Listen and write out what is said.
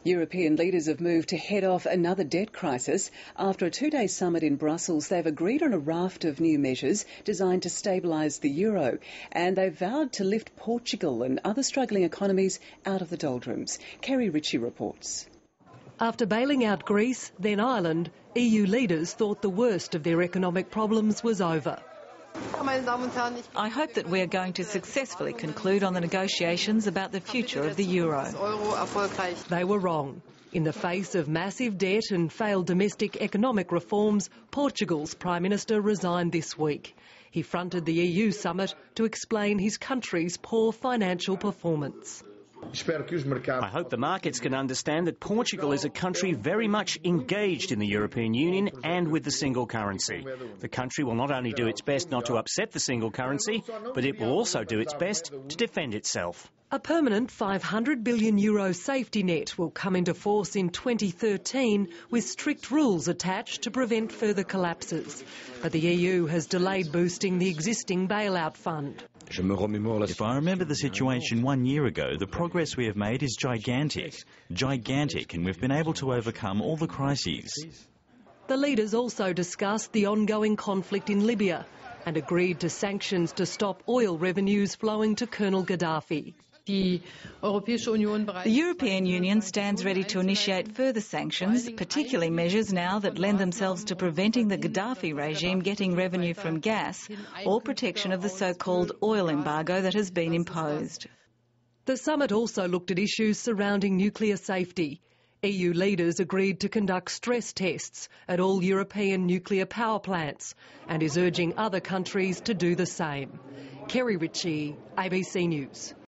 European leaders have moved to head off another debt crisis. After a two-day summit in Brussels, they've agreed on a raft of new measures designed to stabilise the euro, and they've vowed to lift Portugal and other struggling economies out of the doldrums. Kerry Ritchie reports. After bailing out Greece, then Ireland, EU leaders thought the worst of their economic problems was over. I hope that we are going to successfully conclude on the negotiations about the future of the euro. They were wrong. In the face of massive debt and failed domestic economic reforms, Portugal's Prime Minister resigned this week. He fronted the EU summit to explain his country's poor financial performance. I hope the markets can understand that Portugal is a country very much engaged in the European Union and with the single currency. The country will not only do its best not to upset the single currency, but it will also do its best to defend itself. A permanent €500 billion safety net will come into force in 2013 with strict rules attached to prevent further collapses. But the EU has delayed boosting the existing bailout fund. If I remember the situation 1 year ago, the progress we have made is gigantic, and we've been able to overcome all the crises. The leaders also discussed the ongoing conflict in Libya and agreed to sanctions to stop oil revenues flowing to Colonel Gaddafi. The European Union stands ready to initiate further sanctions, particularly measures now that lend themselves to preventing the Gaddafi regime getting revenue from gas or protection of the so-called oil embargo that has been imposed. The summit also looked at issues surrounding nuclear safety. EU leaders agreed to conduct stress tests at all European nuclear power plants and is urging other countries to do the same. Kerry Ritchie, ABC News.